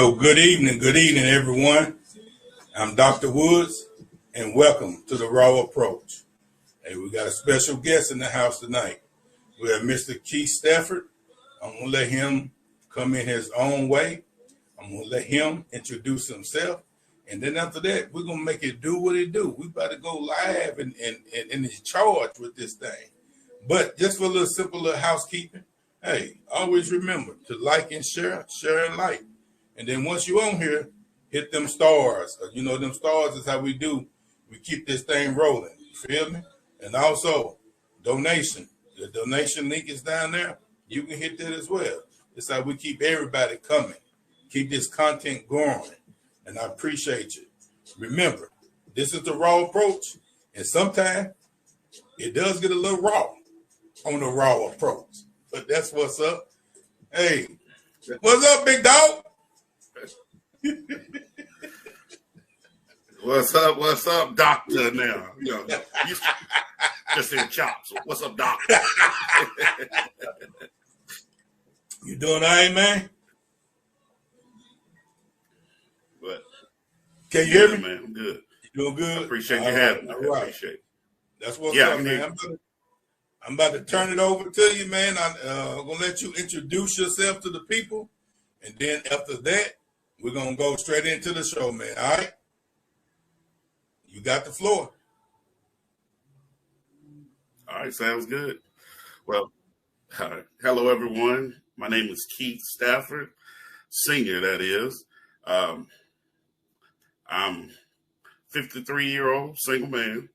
So good evening, everyone. I'm Dr. Woods, and welcome to the Raw Approach. Hey, we got a special guest in the house tonight. We have Mr. Keith Stafford. I'm gonna let him come in his own way. I'm gonna let him introduce himself, and then after that, we're gonna make it do what it do. We about to go live and in charge with this thing. But just for a little simple little housekeeping, hey, always remember to like and share and like. And then once you're on here, hit them stars. You know, them stars is how we do. We keep this thing rolling. You feel me? And also, donation. The donation link is down there. You can hit that as well. It's how we keep everybody coming. Keep this content going. And I appreciate you. Remember, this is the Raw Approach. And sometimes it does get a little raw on the Raw Approach. But that's what's up. Hey, what's up, big dog? What's up, doctor? Now, you just said chops. What's up, doctor? You doing all right, man? What? Can you hear me, man? I'm good. You doing good? I appreciate you having me. All right. Appreciate it. That's what's up, man. I'm about to turn it over to you, man. I'm gonna let you introduce yourself to the people, and then after that, we're gonna go straight into the show, man. All right? You got the floor. All right, sounds good. Well, hello, everyone. My name is Keith Stafford, senior, that is. I'm 53-year-old single man.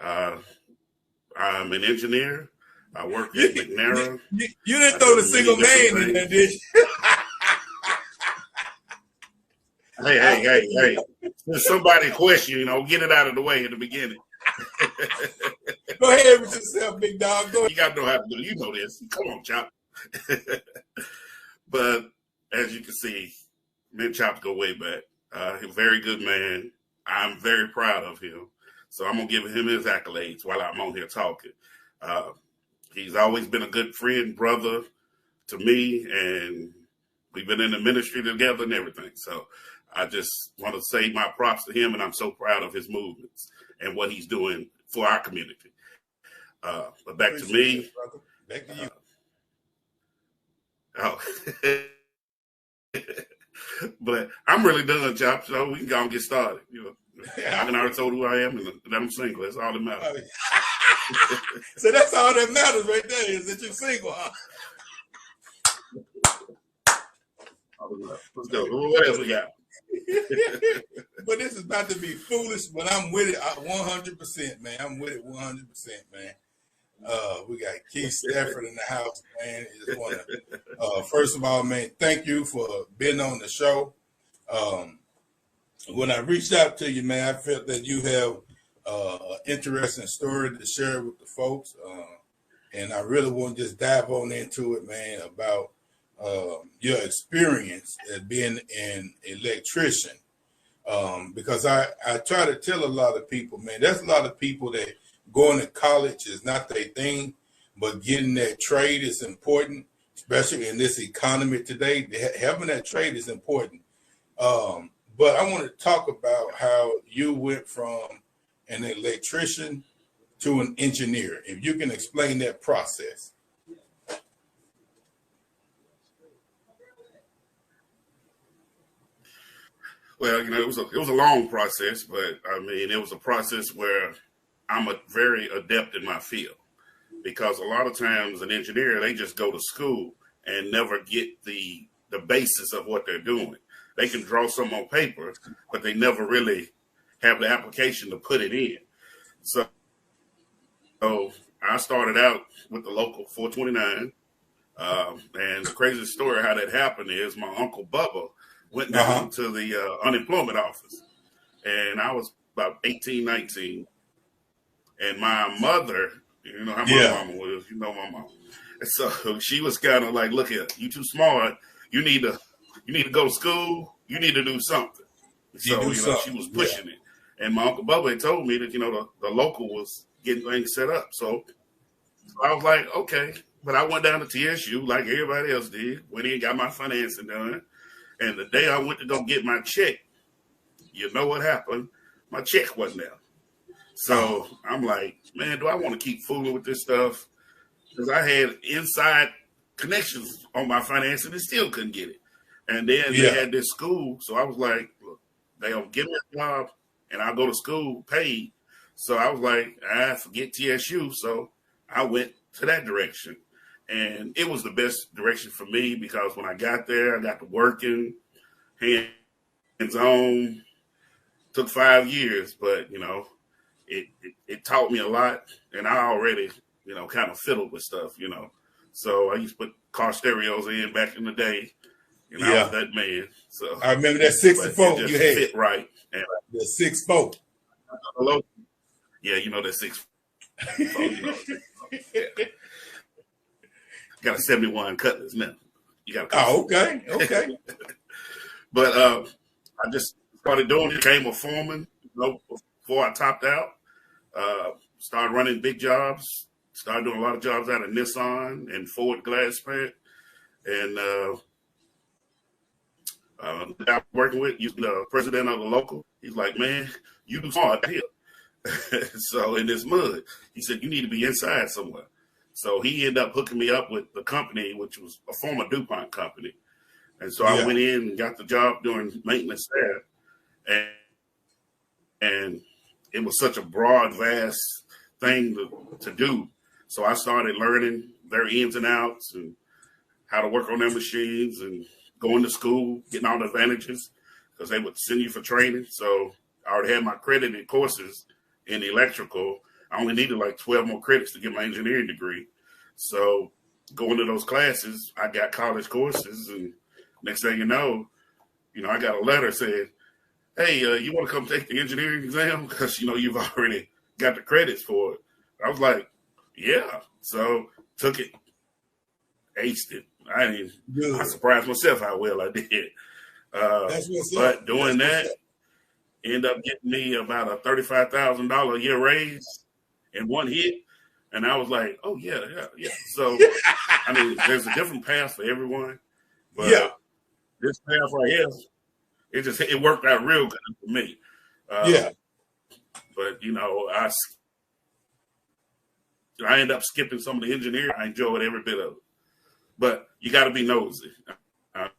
I'm an engineer. I work at Magnera. You didn't throw the single man in there, did you? Hey. If somebody question, get it out of the way in the beginning. Go ahead with yourself, big dog. Go ahead. You got to know how to do it. You know this. Come on, Chop. But as you can see, me and Chop go way back. He's a very good man. I'm very proud of him. So I'm going to give him his accolades while I'm on here talking. He's always been a good friend, brother to me, and we've been in the ministry together and everything. So I just want to say my props to him, and I'm so proud of his movements and what he's doing for our community. But back to me. Back to you. But I'm really done, Chop, so we can go and get started. I can already told who I am, and that I'm single. That's all that matters. So that's all that matters right there, is that you're single, huh? Let's go. What else we got? But this is about to be foolish, but I'm with it 100%, man. I'm with it 100%, man. We got Keith Stafford in the house, man. Just want to, first of all, man, thank you for being on the show. When I reached out to you, man, I felt that you have an interesting story to share with the folks, and I really want to just dive on into it, man, about your experience as being an electrician. Because I try to tell a lot of people, man, there's a lot of people that going to college is not their thing, but getting that trade is important, especially in this economy today. Having that trade is important. But I want to talk about how you went from an electrician to an engineer. If you can explain that process. Well, it was a long process, but I mean, it was a process where I'm very adept in my field, because a lot of times an engineer, they just go to school and never get the basis of what they're doing. They can draw some on paper, but they never really have the application to put it in. So I started out with the local 429. And the craziest story how that happened is my Uncle Bubba went down to the unemployment office. And I was about 18, 19. And my mother, you know how my mama was, you know my mama. And so she was kind of like, look here, you too smart. You need to go to school. You need to do something. So, she was pushing it. And my Uncle Bubba had told me that, the local was getting things set up. So I was like, okay. But I went down to TSU like everybody else did. Went in, got my financing done. And the day I went to go get my check, you know what happened? My check wasn't there. So I'm like, man, do I want to keep fooling with this stuff? Because I had inside connections on my finances and still couldn't get it. And then they had this school. So I was like, look, they'll give me a job and I'll go to school paid. So I was like, forget TSU. So I went to that direction. And it was the best direction for me because when I got there, I got to working, hands on. Took 5 years, but, you know, it taught me a lot. And I already, you know, kind of fiddled with stuff, you know. So I used to put car stereos in back in the day. And I was that man. So I remember that 64 you had. Fit right. And the 64. Hello. Yeah, you know that 64. You know. Got a 71 Cutlass now. You got a okay. But I just started doing it. Became a foreman, you know, before I topped out. Started running big jobs. Started doing a lot of jobs out of Nissan and Ford glass plant. And I'm working with the president of the local. He's like, man, you do smart here. So in this mud, he said, you need to be inside somewhere. So he ended up hooking me up with the company, which was a former DuPont company. And so I went in and got the job doing maintenance there. And it was such a broad, vast thing to do. So I started learning their ins and outs and how to work on their machines and going to school, getting all the advantages because they would send you for training. So I already had my credited courses in electrical. I only needed like 12 more credits to get my engineering degree. So going to those classes, I got college courses. And next thing you know, I got a letter saying, hey, you want to come take the engineering exam? Because, you've already got the credits for it. I was like, yeah. So took it, aced it. I surprised myself how well I did. But doing that ended up getting me about a $35,000 a year raise in one hit. And I was like, oh, yeah. So, there's a different path for everyone. But this path right here, it worked out real good for me. But, I ended up skipping some of the engineering. I enjoyed every bit of it. But you got to be nosy. Like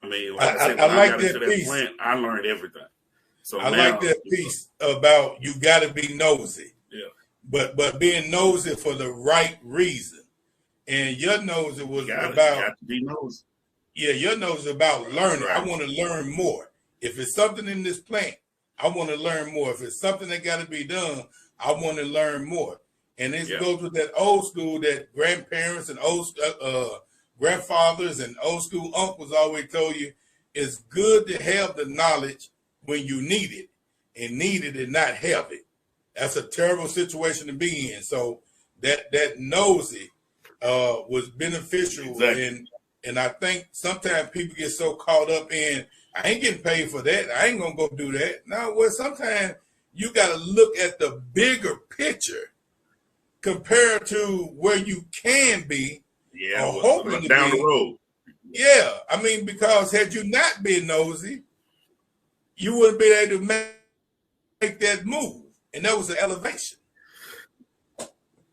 I said, when I got into that plant, I learned everything. So I like that piece about you got to be nosy. Yeah. But being nosy for the right reason. And your nosy was you got to be nosy. Yeah, your nose is about learning. Right. I want to learn more. If it's something in this plant, I want to learn more. If it's something that got to be done, I want to learn more. And it goes with that old school that grandparents and old grandfathers and old school uncles always told you, it's good to have the knowledge when you need it and need it and not have it. That's a terrible situation to be in. So that nosy was beneficial. Exactly. And I think sometimes people get so caught up in, I ain't getting paid for that. I ain't going to go do that. No, well, sometimes you got to look at the bigger picture compared to where you can be. Yeah, or hoping down the road. Yeah, because had you not been nosy, you wouldn't be able to make that move. And that was an elevation.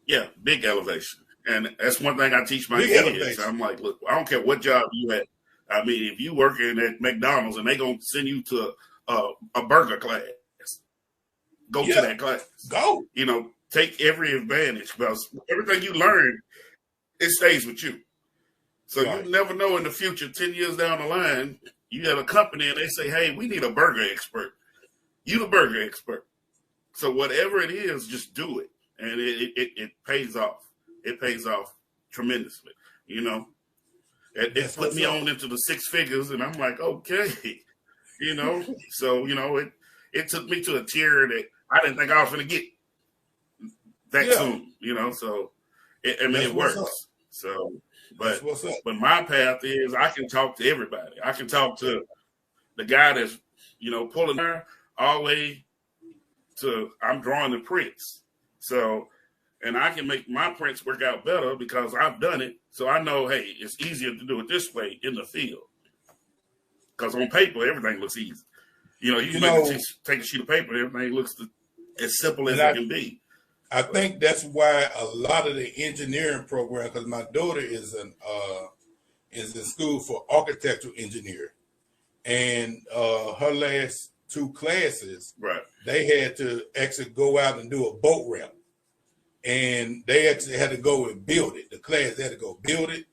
Yeah, big elevation. And that's one thing I teach my kids. I'm like, look, I don't care what job you at. If you working at McDonald's and they going to send you to a burger class, go to that class. Go. Take every advantage because everything you learn, it stays with you. So you never know in the future, 10 years down the line, you have a company and they say, hey, we need a burger expert. You the burger expert. So whatever it is, just do it. And it pays off. It pays off tremendously, It put me on into the six figures, and I'm like, okay, So, it took me to a tier that I didn't think I was going to get that soon, So, it works. So, but my path is I can talk to everybody. I can talk to the guy that's, pulling her all the way to I'm drawing the prints. So, and I can make my prints work out better because I've done it. So I know, hey, it's easier to do it this way in the field. because on paper everything looks easy. You can take a sheet of paper, everything looks as simple as it can be. I think that's why a lot of the engineering program, because my daughter is in school for architectural engineer, and her last 2 classes, right, they had to actually go out and do a boat ramp, and they actually had to go and build it. The class had to go build it.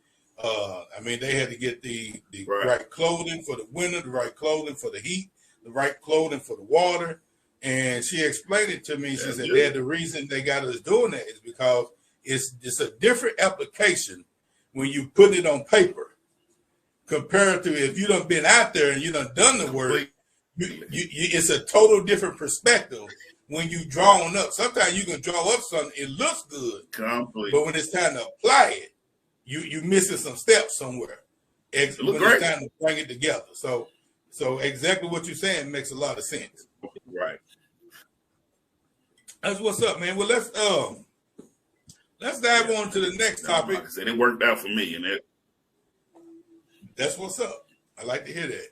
They had to get the right clothing for the winter, the right clothing for the heat, the right clothing for the water. And she explained it to me. She said that the reason they got us doing that is because it's a different application when you put it on paper compared to if you done been out there and you done the work. It's a total different perspective when you drawing up. Sometimes you can draw up something, it looks good, but when it's time to apply it, you missing some steps somewhere. When it's time to bring it together. So exactly what you're saying makes a lot of sense. Right. That's what's up, man. Well, let's dive on to the next topic. Like I said, it worked out for me, and that's what's up. I like to hear that.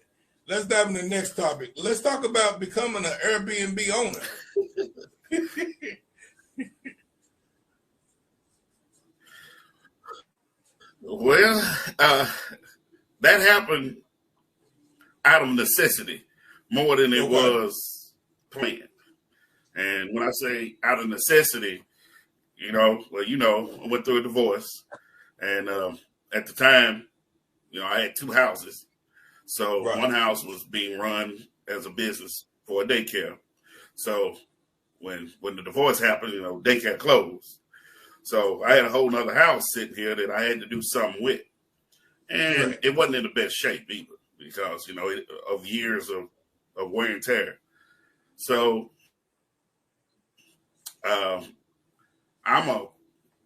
Let's dive into the next topic. Let's talk about becoming an Airbnb owner. Well, that happened out of necessity more than it was planned. And when I say out of necessity, I went through a divorce, and at the time, I had 2 houses. So one house was being run as a business for a daycare. So when the divorce happened, daycare closed. So I had a whole nother house sitting here that I had to do something with. And it wasn't in the best shape either because, of years of wear and tear. So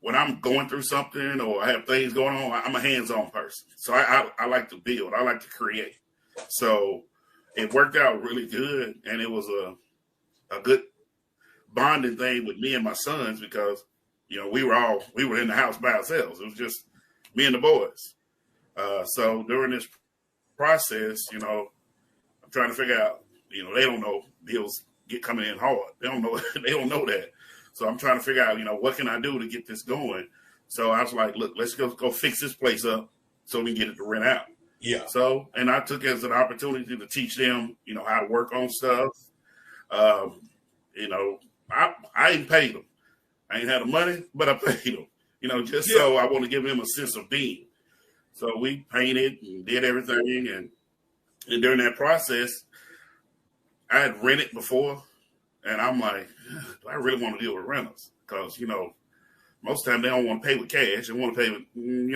when I'm going through something or I have things going on, I'm a hands-on person. So I like to build. I like to create. So it worked out really good. And it was a good bonding thing with me and my sons because, we were in the house by ourselves. It was just me and the boys. So during this process, I'm trying to figure out, they don't know bills coming in hard. They don't know that. So I'm trying to figure out, what can I do to get this going? So I was like, look, let's go fix this place up so we can get it to rent out. Yeah. So, and I took it as an opportunity to teach them, how to work on stuff. I ain't paid them. I ain't had the money, but I paid them, so I want to give them a sense of being. So we painted and did everything. And during that process, I had rented before. And I'm like, do I really want to deal with renters? Because, most of the time they don't want to pay with cash. They want to pay with,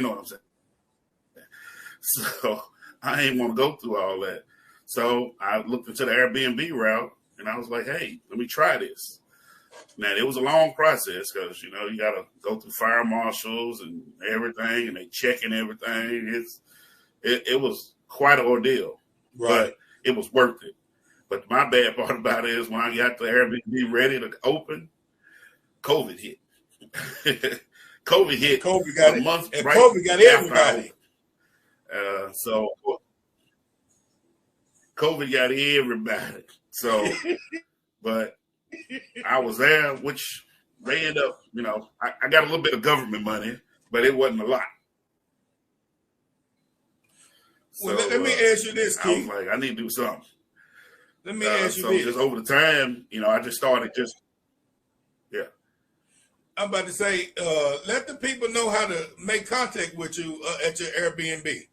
what I'm saying? So I ain't want to go through all that. So I looked into the Airbnb route and I was like, hey, let me try this. Now, it was a long process because, you got to go through fire marshals and everything and they checking everything. It was quite an ordeal, but it was worth it. But my bad part about it is when I got the Airbnb ready to open, COVID hit. COVID got a month and right COVID got everybody. So COVID got everybody. So, but I was there, which they end up, I got a little bit of government money, but it wasn't a lot. Well, so, let me ask you this, Keith. I was like, I need to do something. Let me ask you so this. Just over the time, I just started I'm about to say, let the people know how to make contact with you at your Airbnb.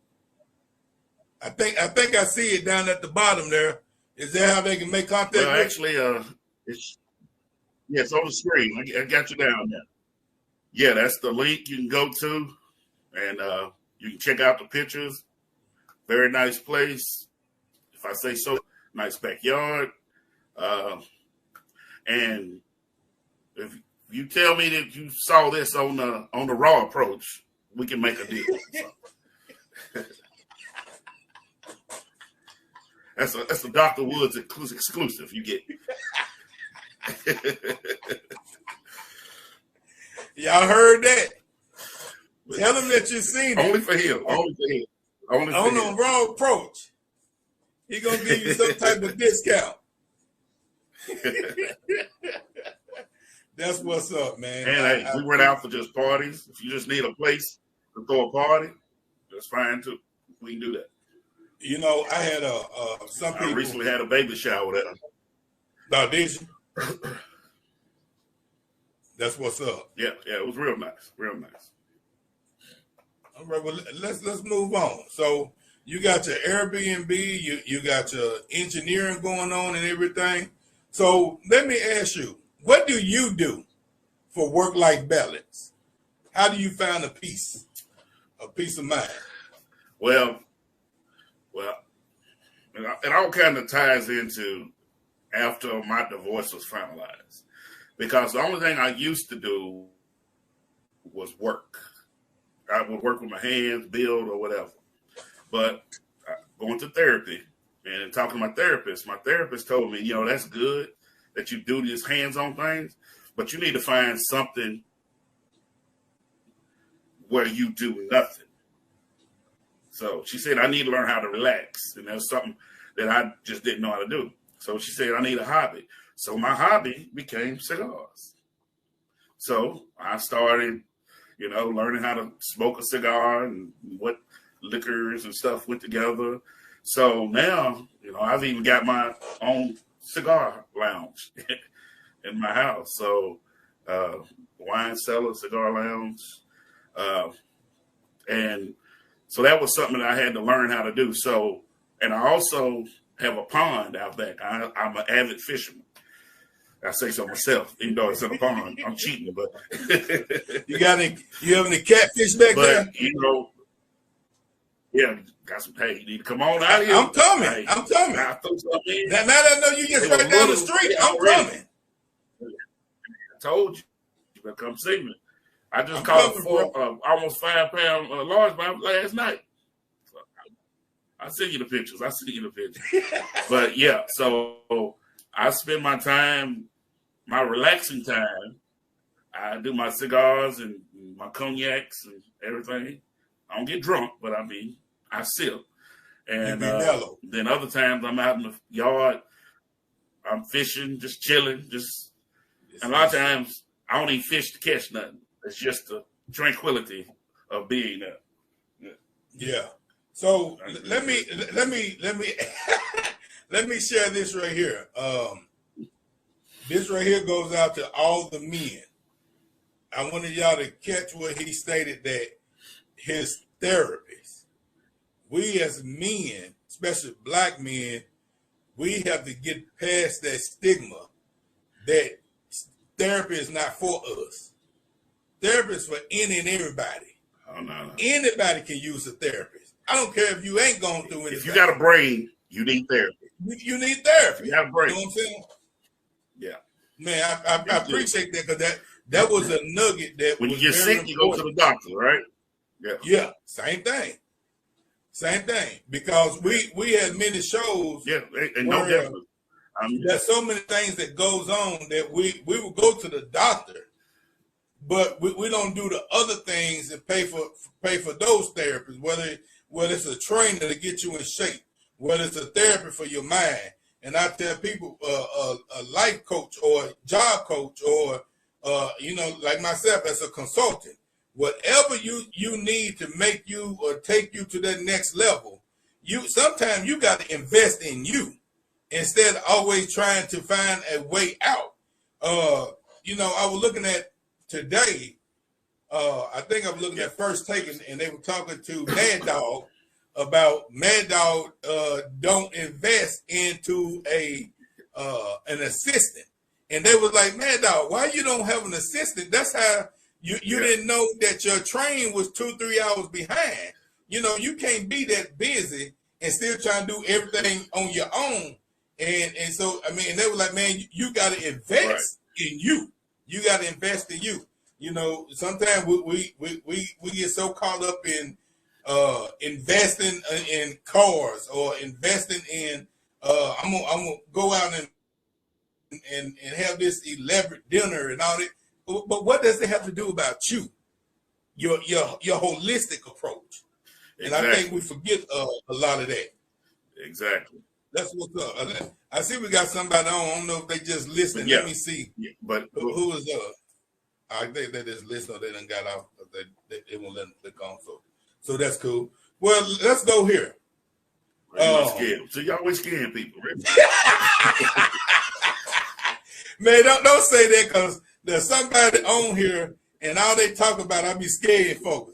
I think I see it down at the bottom there. Is that how they can make contact with you? Actually, it's on the screen. I got you down there. Yeah, that's the link you can go to, and you can check out the pictures. Very nice place, if I say so. Nice backyard, and if you tell me that you saw this on the R.A.W approach, we can make a deal. That's a Dr. Woods exclusive. You get. Y'all heard that? Tell him that you seen it. Only for him. Only for him. On the R.A.W approach. He gonna give you some type of discount. That's what's up, man. And hey, we rent out for just parties. If you just need a place to throw a party, that's fine too. We can do that. You know, I had some people. I recently had a baby shower there. Now, did you? That's what's up. Yeah, it was real nice, real nice. All right, well, let's move on. So you got your Airbnb, you got your engineering going on and everything. So let me ask you, what do you do for work-life balance? How do you find a peace of mind? Well, it all kind of ties into after my divorce was finalized. Because the only thing I used to do was work. I would work with my hands, build, or whatever. But going to therapy and talking to my therapist told me, that's good that you do these hands-on things, but you need to find something where you do nothing. So she said, I need to learn how to relax. And that's something that I just didn't know how to do. So she said, I need a hobby. So my hobby became cigars. So I started, learning how to smoke a cigar and what liquors and stuff went together. So now, I've even got my own cigar lounge in my house. So wine cellar, cigar lounge. And so that was something that I had to learn how to do. So, and I also have a pond out there. I'm an avid fisherman. I say so myself, even though it's in a pond. I'm cheating, but you have any catfish back there? Got some. Hey, you need to come on out here. I'm coming. Hey, I'm coming. Now that I know you just right down the street, I'm coming. I told you better come see me. I just caught almost 5 pound largemouth last night. So I'll send you the pictures. But yeah, so I spend my relaxing time. I do my cigars and my cognacs and everything. I don't get drunk, but I sip. And then other times I'm out in the yard. I'm fishing, just chilling, and a lot of times I don't even fish to catch nothing. It's just the tranquility of being there. Yeah. So let me let me share this right here. This right here goes out to all the men. I wanted y'all to catch what he stated, that his therapist, we as men, especially black men, we have to get past that stigma that therapy is not for us. Therapy is for any and everybody. Oh, no. Anybody can use a therapist. I don't care if you ain't going through anything. If you got a brain, you need therapy. You need therapy. You got a brain. You know what I'm saying? Yeah. Man, I appreciate that, because that was a nugget that when was you get very sick, important. you go to the doctor, right? Yeah. Yeah, same thing. Because we had many shows. Yeah, and no difference. There's so many things that goes on that we will go to the doctor, but we don't do the other things and pay for those therapies. Whether it's a trainer to get you in shape, whether it's a therapy for your mind. And I tell people, a life coach or a job coach, or like myself as a consultant, whatever you need to make you or take you to that next level, sometimes you got to invest in you instead of always trying to find a way out. I was looking at today, I think I was looking at First Take, and they were talking to Mad Dog about Mad Dog don't invest into an assistant. And they was like, Mad Dog, why you don't have an assistant? That's how you didn't know that your train was 2-3 hours behind. You can't be that busy and still trying to do everything on your own. And so, they were like, man, you got to invest in you. You got to invest in you. Sometimes we get so caught up in investing in cars, or investing in I'm gonna go out and have this elaborate dinner and all that. But what does it have to do about you? Your holistic approach. And Exactly. I think we forget a lot of that. Exactly. That's what's up. I see we got somebody on. I don't know if they just listening. Yeah, Let me see. yeah. But Who is I think they just listening. They done got out. They won't let them click on. So that's cool. Well, let's go here. So you always scaring people, right? Man, don't say that, because there's somebody on here and all they talk about, I be scared folks.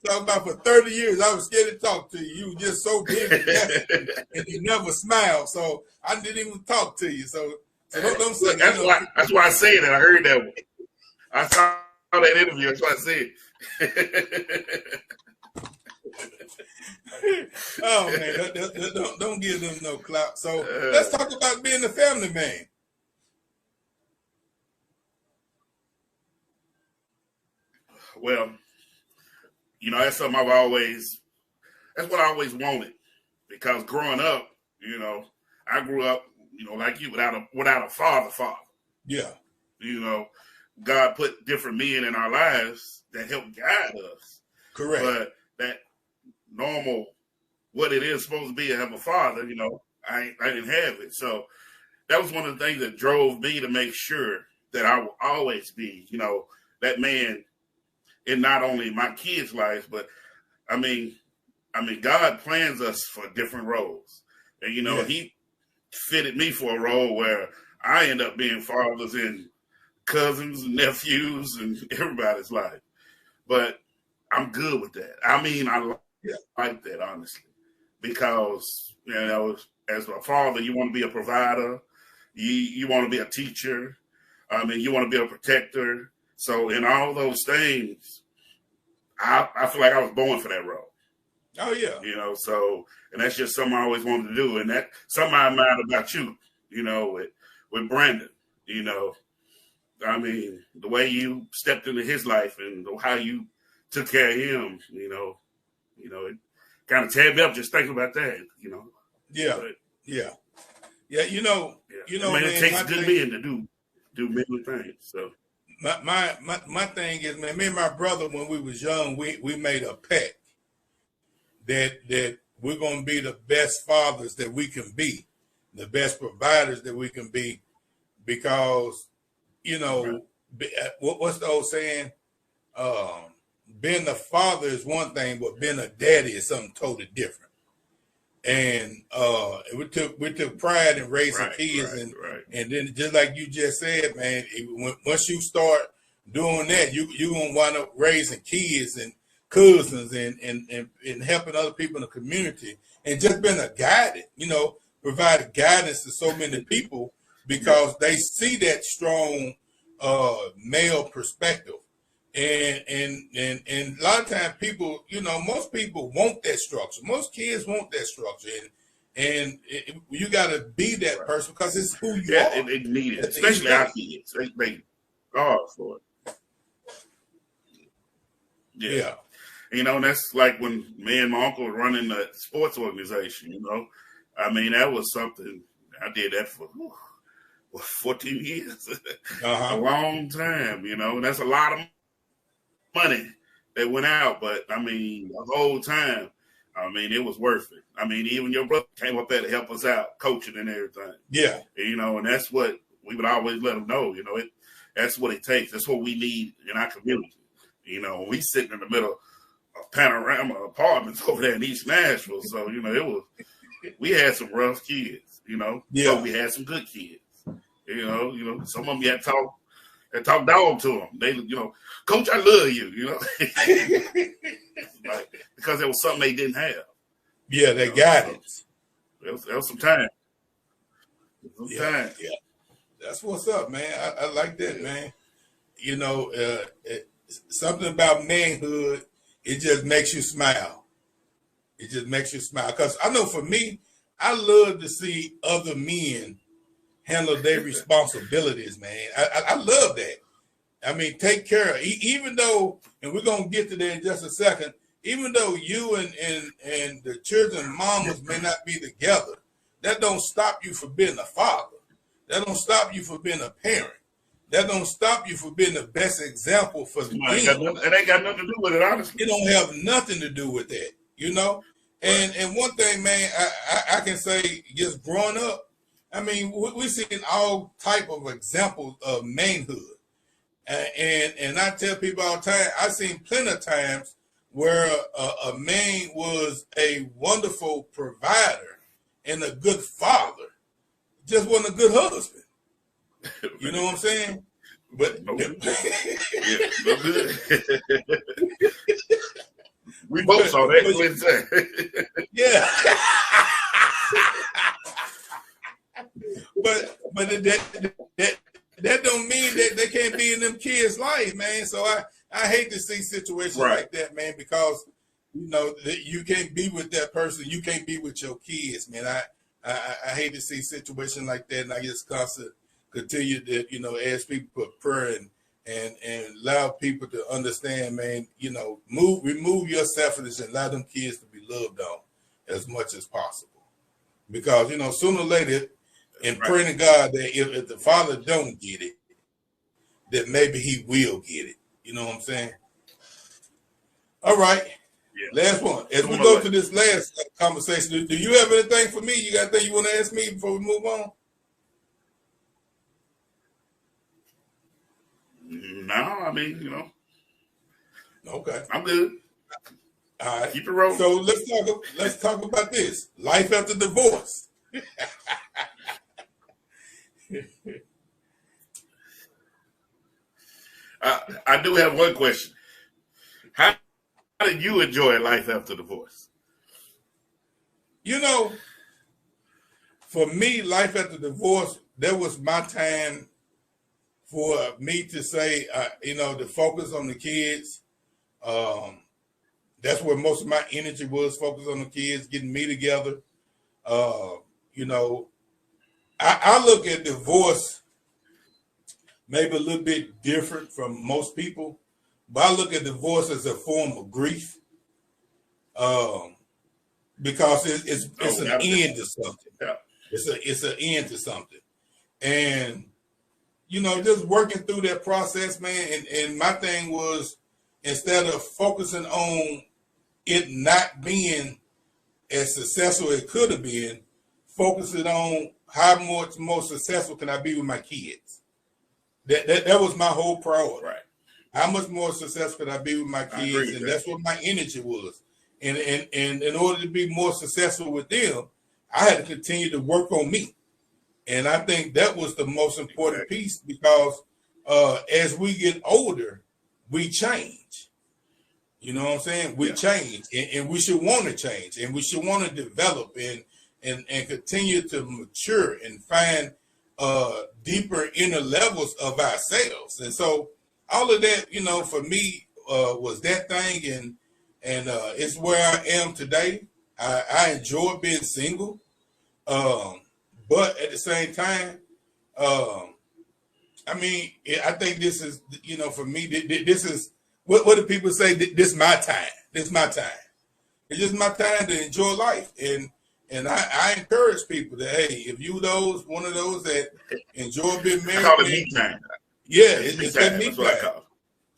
Talking about for 30 years, I was scared to talk to you. You were just so big and you never smiled. So I didn't even talk to you. So don't say that. That's why I said that. I heard that one. I saw that interview. That's why I said. Oh man, don't give them no clout. So let's talk about being a family man. Well, that's something that's what I always wanted, because growing up, I grew up, like you, without a father. Yeah. God put different men in our lives that help guide us. Correct. But that normal, what it is supposed to be to have a father, I didn't have it. So that was one of the things that drove me to make sure that I will always be, that man in not only my kids' lives, but I mean, God plans us for different roles. And, He fitted me for a role where I end up being fathers and cousins and nephews and everybody's life. But I'm good with that. I mean, I like that, honestly, because, as a father, you want to be a provider. You want to be a teacher. You want to be a protector. So in all those things, I feel like I was born for that role. Oh, yeah. And that's just something I always wanted to do. And that something I admired about you, with Brandon, the way you stepped into his life and how you took care of him, it kind of teared me up just thinking about that, Yeah. But, yeah. It takes good men to do many things. So my thing is, man, me and my brother, when we was young, we made a pact that we're gonna be the best fathers that we can be, the best providers that we can be, because what's the old saying? Being a father is one thing, but being a daddy is something totally different. And we took pride in raising kids, and then just like you just said, man, once you start doing that, you gonna wind up raising kids and cousins and helping other people in the community, and just being a guidance, providing guidance to so many people, because they see that strong male perspective. And a lot of times people, most people want that structure. Most kids want that structure, and you got to be that person, because it's who you are. They need it, especially our kids. They are for it. Yeah. And that's like when me and my uncle were running the sports organization. That was something I did that for 14 years, a long time. And that's a lot of money that went out, but the whole time, it was worth it. Even your brother came up there to help us out, coaching and everything. Yeah. And that's what we would always let them know. That's what it takes. That's what we need in our community. We sitting in the middle of panorama apartments over there in East Nashville. So, we had some rough kids, but we had some good kids. Some of them you had to talk dog to them. They, Coach, I love you, because it was something they didn't have. Yeah, they got it. There was some time. Yeah. That's what's up, man. I like that, man. Something about manhood, it just makes you smile. It just makes you smile. Because I know for me, I love to see other men handle their responsibilities, man. I love that. Take care of, even though, and we're going to get to that in just a second, even though you and the children mamas may not be together, that don't stop you from being a father. That don't stop you from being a parent. That don't stop you from being the best example for them. It ain't got nothing to do with it, honestly. It don't have nothing to do with that, Right. And one thing, man, I can say, just growing up, I mean, we've seen all type of examples of manhood. And I tell people all the time, I've seen plenty of times where a man was a wonderful provider and a good father, just wasn't a good husband. You know what I'm saying? But No good. Yeah, no good. We both saw that. Yeah. but that don't mean that they can't be in them kids' life, man. So I hate to see situations Right. like that, man, because you know that you can't be with that person, you can't be with your kids, man. I hate to see situations like that, and I just continue to ask people for prayer and allow people to understand, man. Remove your selfishness and allow them kids to be loved on as much as possible, because sooner or later. And Right. praying to God that if the father don't get it, that maybe he will get it. You know what I'm saying? All right. Yeah. Last one. As we go to this last conversation, do you have anything for me? You got anything you want to ask me before we move on? No, I mean, Okay. I'm good. All right. Keep it rolling. So let's talk about this. Life after divorce. I do have one question. How did you enjoy life after divorce? For me, life after divorce, that was my time for me to say, to focus on the kids. That's where most of my energy was, focused on the kids, getting me together. I look at divorce maybe a little bit different from most people, but I look at divorce as a form of grief, because it's an end to something. Yeah. It's an end to something, and just working through that process, man. And my thing was, instead of focusing on it not being as successful as it could have been, focusing on how much more successful can I be with my kids. That was my whole priority. Right. How much more successful could I be with my kids? And that's what my energy was. And in order to be more successful with them, I had to continue to work on me. And I think that was the most important piece, because as we get older, we change. You know what I'm saying? We change, and we should want to change, and we should want to develop and continue to mature and find deeper inner levels of ourselves. And so all of that, for me, was that thing, and it's where I am today. I enjoy being single, but at the same time, I think this is, for me, this is what do people say? This is my time. This is my time. It's just my time to enjoy life, and I encourage people that, hey, if you one of those that enjoy being married, I call it me time. Yeah, it's that me time. What I call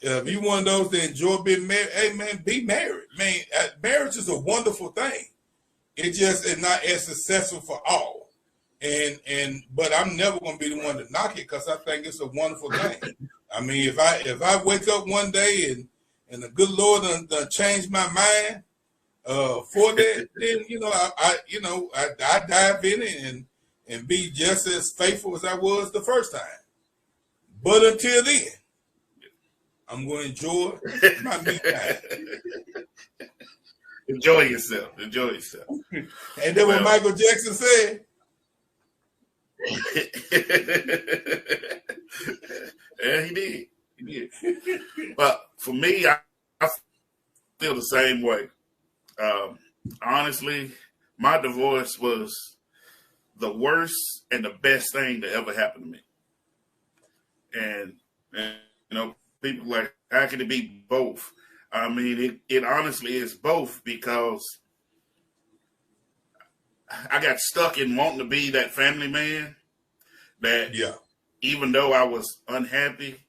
it. If you one of those that enjoy being married, hey man, be married. Man, marriage is a wonderful thing. It just is not as successful for all. But I'm never gonna be the one to knock it, because I think it's a wonderful thing. I mean, if I wake up one day and the good Lord done changed my mind for that, then I dive in it and be just as faithful as I was the first time. But until then, I'm going to enjoy my me time. Enjoy yourself. Enjoy yourself. And then what Michael Jackson said. Yeah, he did. He did. But for me, I feel the same way. Honestly, my divorce was the worst and the best thing that ever happened to me. And people like, how can it be both? I mean, it honestly is both, because I got stuck in wanting to be that family man that, even though I was unhappy,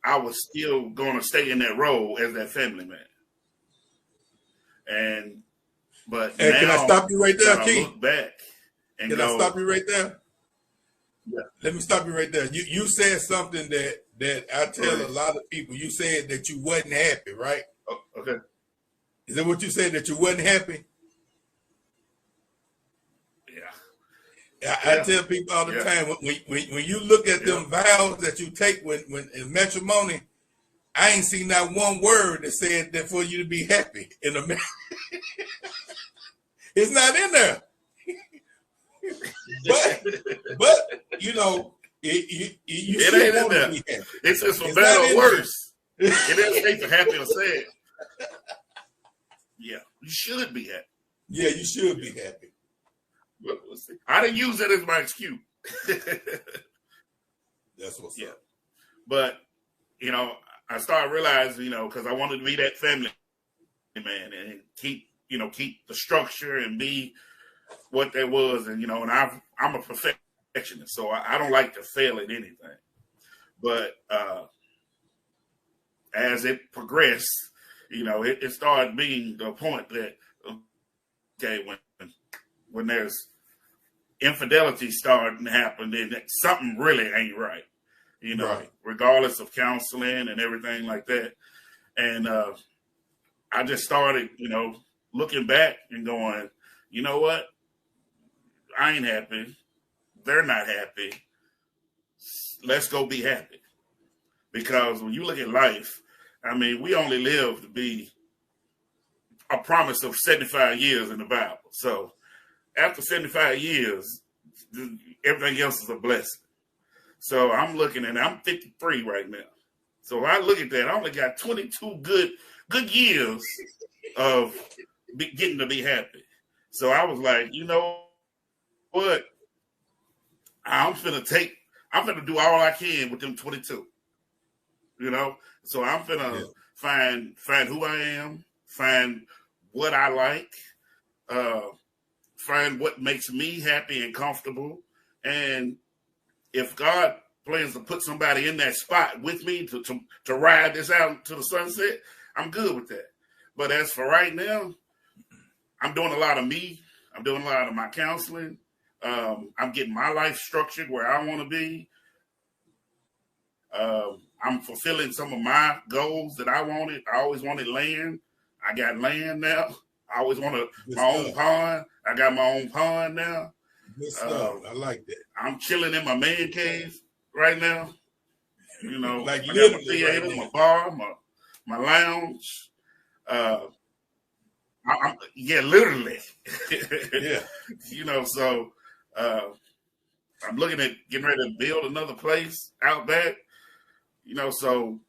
I was still going to stay in that role as that family man. And But Hey, can I now stop you right there, I Keith? look back and Can I go, stop you right there? yeah, Let me stop you right there. You said something that I tell right. a lot of people. You said that you wasn't happy, right? Oh, okay. Is that what you said, that you wasn't happy? I Yeah. tell people all the Yeah. time, when you look at Yeah. them vows that you take when in matrimony, I ain't seen not one word that said that for you to be happy in a marriage. It's not in there. But you know, you It should ain't in want to there. be happy. It's just for It's better not or in worse. there. It doesn't say for happy or sad. Yeah, you should be happy. Yeah, you should be happy. I didn't use that as my excuse. That's what's up. But, you know, I started realizing, you know, because I wanted to be that family man and keep the structure and be what there was. And, you know, and I'm a perfectionist, so I don't like to fail at anything. But as it progressed, you know, it started being the point that, okay, when there's infidelity starting to happen, then something really ain't right, you know, right. Regardless of counseling and everything like that. And I just started, you know, looking back and going, you know what? I ain't happy. They're not happy. Let's go be happy. Because when you look at life, I mean, we only live to be a promise of 75 years in the Bible. So after 75 years, everything else is a blessing. So I'm looking at, I'm 53 right now. So I look at that, I only got 22 good years of getting to be happy. So I was like, you know what? I'm finna do all I can with them 22. You know? So I'm finna find who I am, find what I like, find what makes me happy and comfortable. And if God plans to put somebody in that spot with me to ride this out to the sunset, I'm good with that. But as for right now, I'm doing a lot of me. I'm doing a lot of my counseling. I'm getting my life structured where I want to be. I'm fulfilling some of my goals that I wanted. I always wanted land. I got land now. I always wanted my own pond. I got my own pond now. Good stuff. I like that. I'm chilling in my man cave right now. You know, like I got my theater, my bar, my lounge. Literally. Yeah. You know, so I'm looking at getting ready to build another place out back. You know, so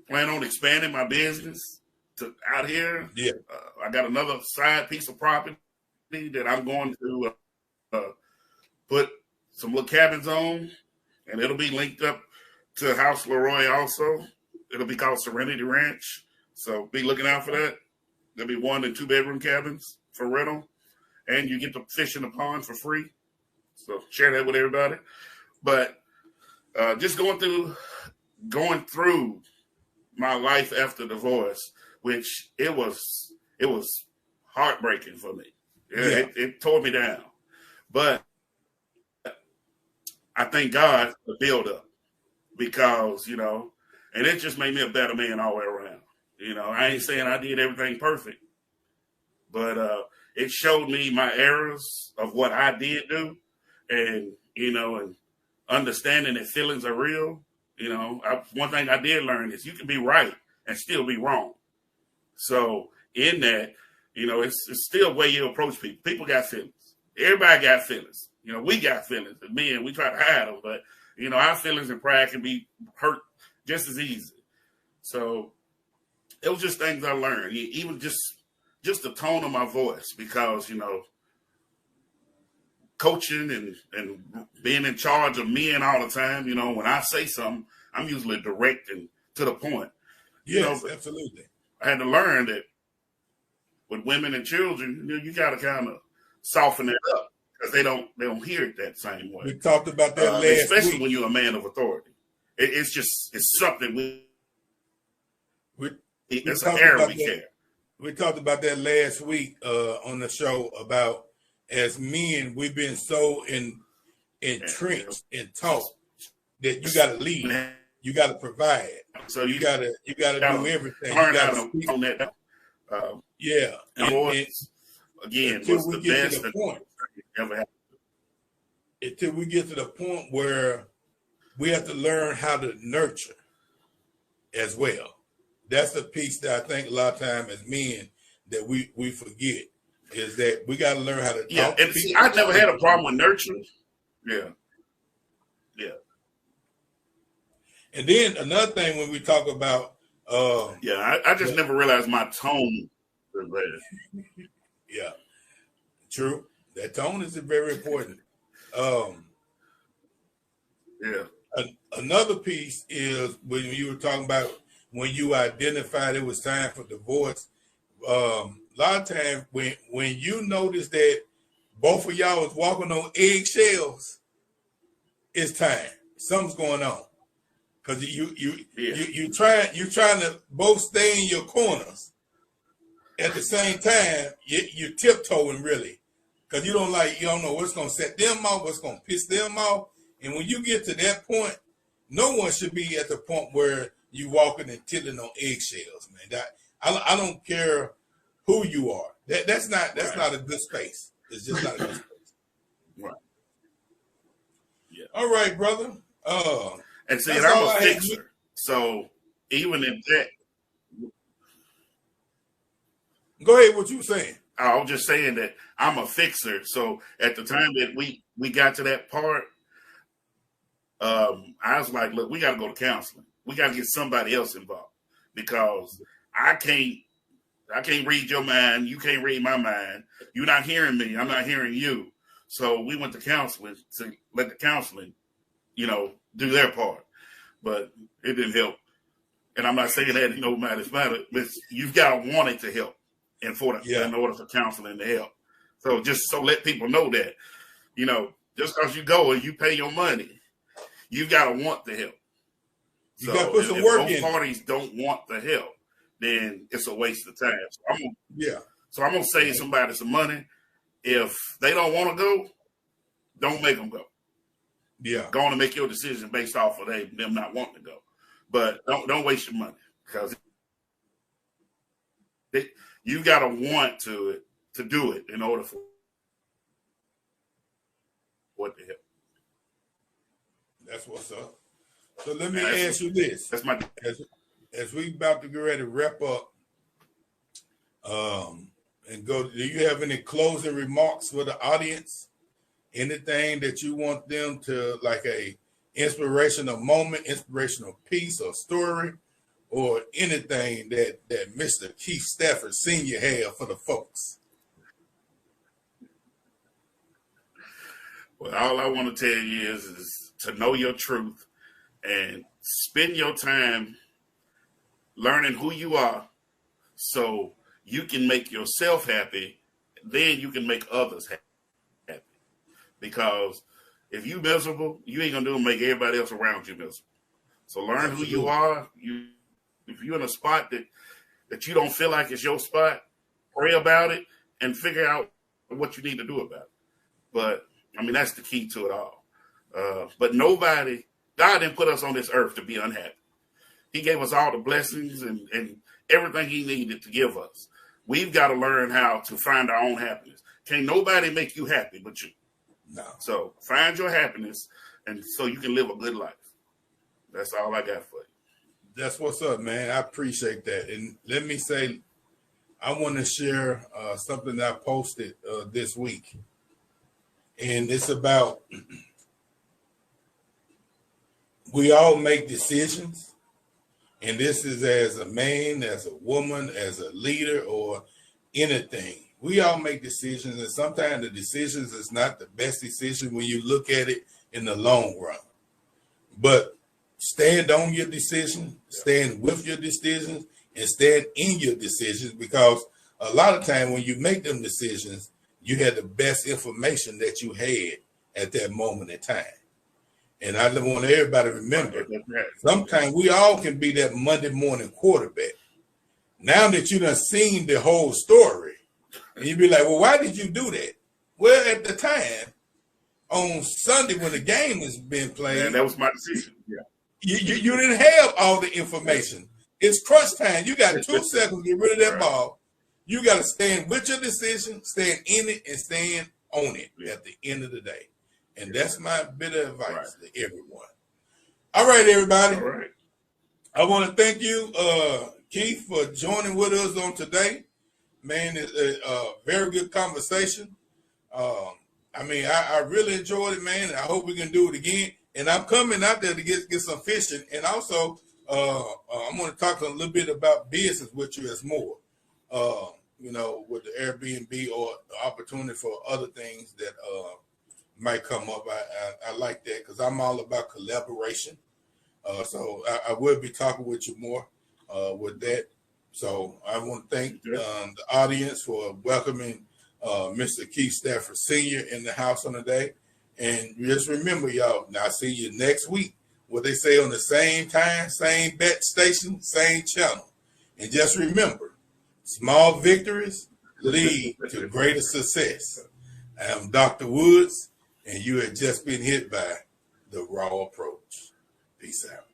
plan on expanding my business to out here. Yeah. I got another side piece of property that I'm going to put some little cabins on, and it'll be linked up to House Leroy also. It'll be called Serenity Ranch. So be looking out for that. There'll be 1 and 2 bedroom cabins for rental, and you get to fish in the pond for free. So share that with everybody. But just going through my life after divorce, which it was heartbreaking for me. It tore me down. But I thank God for the build up because, you know, and it just made me a better man all the way around. You know, I ain't saying I did everything perfect, but it showed me my errors of what I did do, and, you know, and understanding that feelings are real. You know, one thing I did learn is you can be right and still be wrong. So in that, you know, it's still the way you approach people. People got feelings. Everybody got feelings. You know, we got feelings. And men, we try to hide them, but, you know, our feelings and pride can be hurt just as easy. So it was just things I learned. Even just the tone of my voice, because, you know, coaching and being in charge of men all the time, you know, when I say something, I'm usually direct and to the point. Yes, you know, absolutely. I had to learn that with women and children, you got to kind of soften it up because they don't hear it that same way. We talked about that last especially week. when you're a man of authority. It's something it's an air we carry. We talked about that last week on the show about as men, we've been so entrenched and taught that you got to lead, you got to provide, so you got to do everything. Learn how to on that. Yeah, and again, what's the best that ever happened? Until we get to the point where we have to learn how to nurture as well. That's the piece that I think a lot of times as men that we forget is that we got to learn how to talk. And see, I never had a problem with nurturing. Yeah. And then another thing when we talk about, I just never realized my tone was bad. Yeah, true. That tone is very important. Another piece is when you were talking about when you identified it was time for divorce. A lot of times when you notice that both of y'all was walking on eggshells, it's time. Something's going on. Because you trying to both stay in your corners. At the same time, you're tiptoeing really. Because you don't know what's gonna set them off, what's gonna piss them off. And when you get to that point, no one should be at the point where you walking and tilting on eggshells, man. I don't care who you are. That's not a good space. It's just not a good space. Right. Yeah. All right, brother. And see, and I'm a fixer. So even in that, go ahead. What you saying? I was just saying that I'm a fixer. So at the time that we got to that part, I was like, look, we got to go to counseling. We got to get somebody else involved because I can't read your mind. You can't read my mind. You're not hearing me. I'm not hearing you. So we went to counseling to let the counseling, do their part. But it didn't help. And I'm not saying that in no matter. You've got to want it to help in order for counseling to help. So just let people know that, just because you go and you pay your money, you got to want the help. You got to put some work in. If both parties don't want the help, then it's a waste of time. So I'm gonna save somebody some money. If they don't want to go, don't make them go. Yeah, go on and make your decision based off of them not wanting to go. But don't waste your money because you got to want to do it in order for what the hell. That's what's up. So let me ask you this: as we about to get ready to wrap up, and go, do you have any closing remarks for the audience? Anything that you want them to, like a inspirational moment, inspirational piece or story, or anything that Mr. Keith Stafford Sr. have for the folks? Well, all I want to tell you is to know your truth and spend your time learning who you are so you can make yourself happy, then you can make others happy. Because if you miserable, you ain't gonna do make everybody else around you miserable. So learn who you are. If you're in a spot that you don't feel like it's your spot, pray about it and figure out what you need to do about it. But I mean, that's the key to it all. But God didn't put us on this earth to be unhappy. He gave us all the blessings and everything he needed to give us. We've got to learn how to find our own happiness. Can't nobody make you happy but you. No. So find your happiness and so you can live a good life. That's all I got for you. That's what's up, man. I appreciate that. And let me say, I want to share something that I posted this week. And it's about we all make decisions. And this is as a man, as a woman, as a leader, or anything. We all make decisions, and sometimes the decisions is not the best decision when you look at it in the long run. But stand on your decision, stand with your decisions, and stand in your decisions, because a lot of time when you make them decisions, you had the best information that you had at that moment in time. And I want everybody to remember, sometimes we all can be that Monday morning quarterback. Now that you done seen the whole story, and you be like, well, why did you do that? Well, at the time, on Sunday when the game was being played, and that was my decision. Yeah, you didn't have all the information. It's crunch time. You got 2 seconds to get rid of that ball. You got to stand with your decision, stand in it, and stand on it at the end of the day. And that's my bit of advice to everyone. All right, everybody. All right. I want to thank you, Keith, for joining with us on today. Man, it's a very good conversation. I really enjoyed it, man. And I hope we can do it again. And I'm coming out there to get some fishing. And also, I'm going to talk a little bit about business with you as more. With the Airbnb or the opportunity for other things that might come up. I like that because I'm all about collaboration. So I will be talking with you more with that. So I want to thank the audience for welcoming Mr. Keith Stafford Sr. in the house on the day. And just remember, y'all, now I'll see you next week. What they say on the same time, same bet station, same channel. And just remember, small victories lead to greater success. I am Dr. Woods, and you have just been hit by the R.A.W. approach. Peace out.